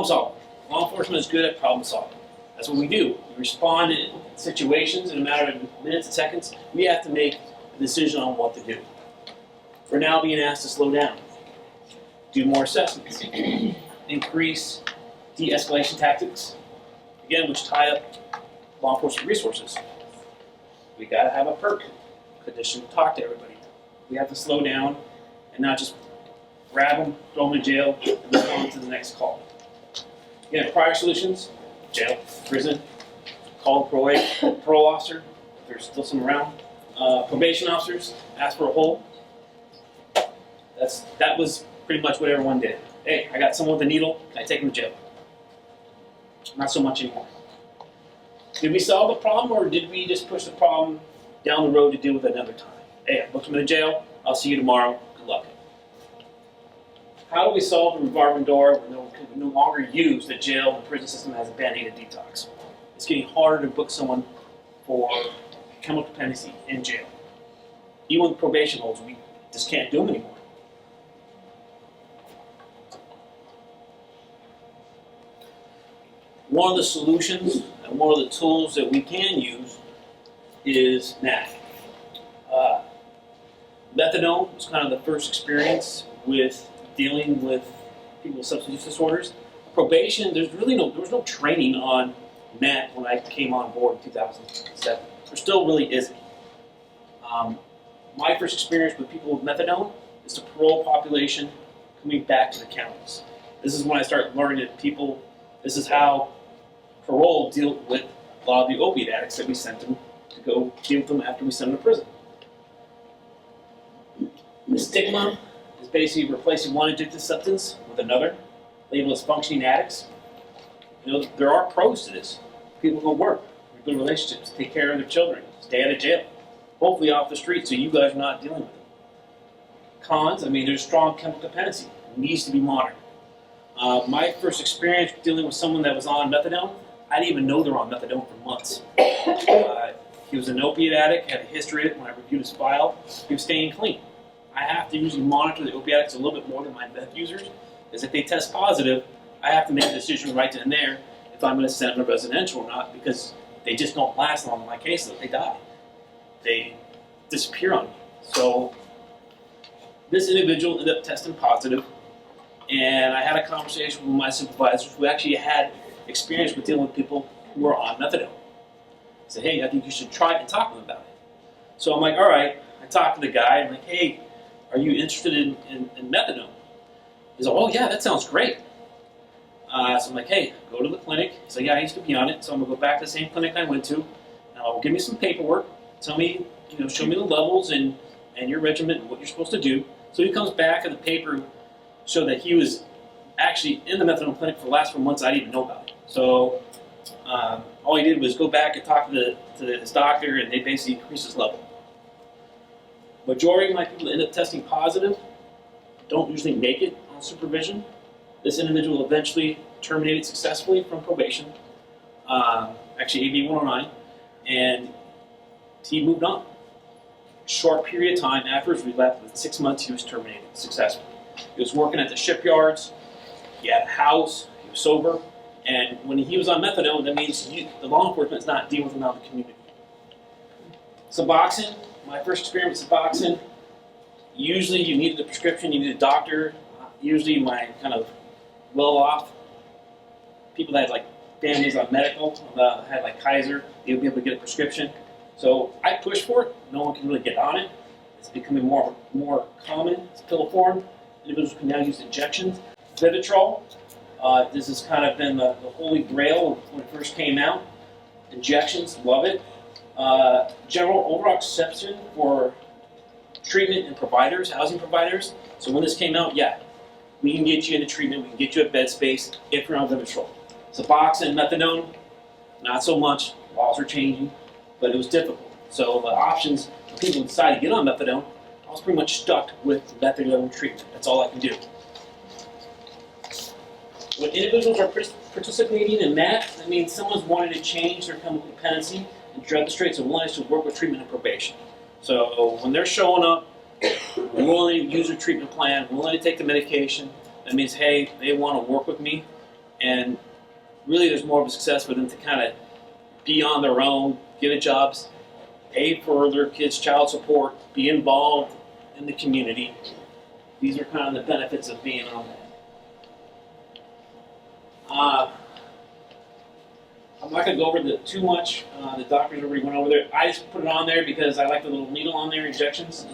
Problem solving. Law enforcement is good at problem solving. That's what we do. We respond in situations in a matter of minutes and seconds. We have to make a decision on what to do. We're now being asked to slow down, do more assessments, increase de-escalation tactics, again, which tie up law enforcement resources. We got to have a perk condition to talk to everybody. We have to slow down and not just grab them, throw them in jail, and move on to the next call. Again, prior solutions, jail, prison, call the parole officer, if there's still some around. Probation officers, ask for a hold. That was pretty much what everyone did. Hey, I got someone with a needle, can I take him to jail? Not so much anymore. Did we solve the problem, or did we just push the problem down the road to deal with it another time? Hey, I booked him in jail, I'll see you tomorrow, good luck. How do we solve the revolving door when we no longer use the jail and prison system as a band-aid detox? It's getting harder to book someone for chemical dependency in jail. Even with probation holds, we just can't do them anymore. One of the solutions and one of the tools that we can use is NAC. Methadone was kind of the first experience with dealing with people with substance use disorders. Probation, there was no training on NAC when I came on board in 2007. There still really isn't. My first experience with people with methadone is the parole population coming back to the counties. This is when I started learning that people, this is how parole dealt with a lot of the opiate addicts that we sent them to go deal with them after we sent them to prison. The stigma is basically replacing one addictive substance with another, labeled as functioning addicts. You know, there are pros to this. People go work, build relationships, take care of their children, stay out of jail, hopefully off the street so you guys are not dealing with it. Cons, I mean, there's strong chemical dependency. It needs to be monitored. My first experience dealing with someone that was on methadone, I didn't even know they were on methadone for months. He was an opiate addict, had a history of it. When I reviewed his file, he was staying clean. I have to usually monitor the opiate addicts a little bit more than my meth users, because if they test positive, I have to make a decision right then and there if I'm going to send them to residential or not, because they just don't last long in my case, they die. They disappear on me. So this individual ended up testing positive, and I had a conversation with my supervisors who actually had experience with dealing with people who were on methadone. I said, hey, I think you should try and talk to them about it. So I'm like, all right. I talked to the guy. I'm like, hey, are you interested in methadone? He's like, oh yeah, that sounds great. So I'm like, hey, go to the clinic. He's like, yeah, I used to be on it. So I'm going to go back to the same clinic I went to. Give me some paperwork. Tell me, show me the levels and your regimen and what you're supposed to do. So he comes back and the paper showed that he was actually in the methadone clinic for the last 4 months. I didn't even know about it. So all he did was go back and talk to his doctor, and they basically increased his level. Majority of my people that end up testing positive don't usually make it on supervision. This individual eventually terminated successfully from probation, actually AB 109, and he moved on. Short period of time afterwards, we left within 6 months, he was terminated successfully. He was working at the shipyards, he had a house, he was sober, and when he was on methadone, that means the law enforcement is not dealing with him out in the community. Suboxone, my first experience with Suboxone, usually you needed a prescription, you needed a doctor. Usually my kind of well-off people that had like families on medical, had like Kaiser, they would be able to get a prescription. So I pushed for it. No one can really get on it. It's becoming more common. It's pill form. Individuals can now use injections. Vivitrol, this has kind of been the holy grail when it first came out. Injections, love it. General overall exception for treatment and providers, housing providers. So when this came out, yeah, we can get you into treatment, we can get you a bed space if you're on Vivitrol. Suboxone, methadone, not so much. Laws are changing, but it was difficult. So the options, when people decide to get on methadone, I was pretty much stuck with methadone treatment. That's all I can do. When individuals are participating in that means someone's wanting to change their chemical dependency and demonstrates a willingness to work with treatment and probation. So when they're showing up, willing to use a treatment plan, willing to take the medication, that means, hey, they want to work with me And really there's more of a success for them to kind of be on their own, get a job, pay for their kids' child support, be involved in the community. These are kind of the benefits of being on that. I'm not going to go over too much. The doctors already went over there. I just put it on there because I like the little needle on there, injections.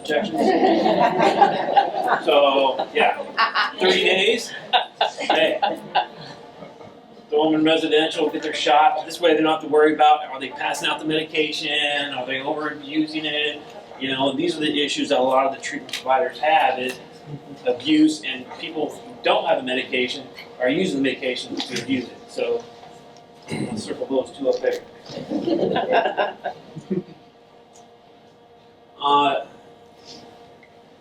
So, yeah, 30 days. Hey, throw them in residential, get their shot. This way they don't have to worry about, are they passing out the medication? Are they overusing it? You know, these are the issues that a lot of the treatment providers have, is abuse, and people who don't have the medication are using the medication to abuse it. So, I'll circle those two up there.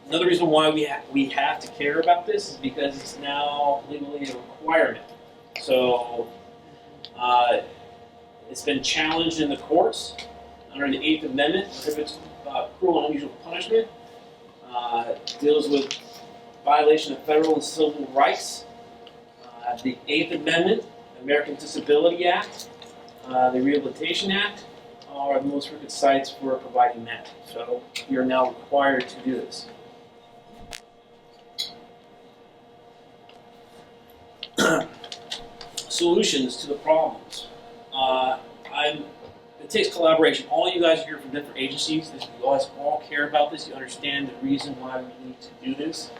Another reason why we have to care about this is because it's now legally a requirement. So it's been challenged in the courts under the 8th Amendment, prohibits cruel and unusual punishment, deals with violation of federal and civil rights. The 8th Amendment, American Disability Act, the Rehabilitation Act are the most frequent sites for providing that. So you're now required to do this. Solutions to the problems. It takes collaboration. All you guys are here from different agencies. You guys all care about this. You understand the reason why we need to do this.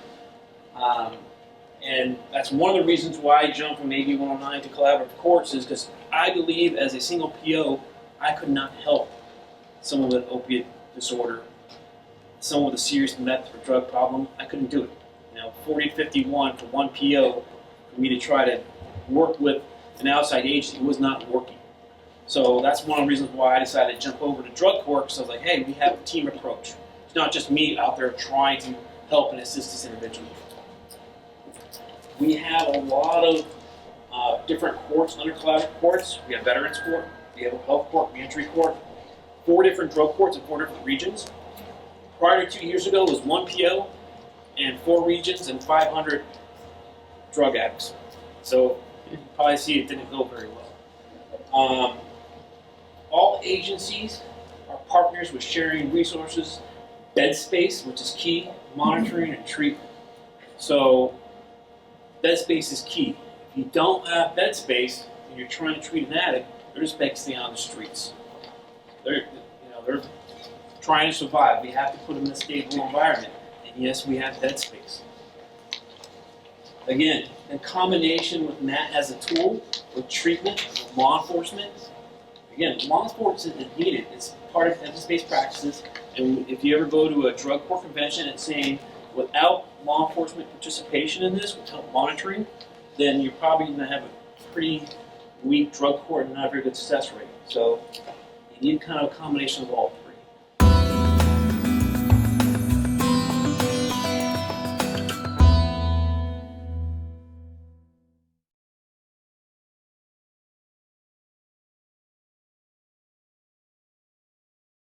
And that's one of the reasons why I jumped from AB 109 to collaborative courts, is because I believe as a single PO, I could not help someone with opiate disorder, someone with a serious meth or drug problem. I couldn't do it. You know, 40-51 for one PO for me to try to work with an outside agency was not working. So that's one of the reasons why I decided to jump over to drug court, because I was like, hey, we have a team approach. It's not just me out there trying to help and assist this individual. We have a lot of different courts under collaborative courts. We have Veterans Court, we have a Health Court, Reentry Court, 4 different drug courts in 4 different regions. Prior to 2 years ago was 1 PO and 4 regions and 500 drug addicts. So you can probably see it didn't go very well. All agencies are partners with sharing resources, bed space, which is key, monitoring and treatment. So bed space is key. If you don't have bed space and you're trying to treat an addict, they're just basically on the streets. They're trying to survive. We have to put them in a stable environment. And yes, we have bed space. Again, in combination with that as a tool, with treatment, with law enforcement. Again, law enforcement is needed. It's part of evidence-based practices. And if you ever go to a drug court convention and saying, without law enforcement participation in this, without monitoring, then you're probably going to have a pretty weak drug court and not a very good success rate. So you need kind of a combination of all 3.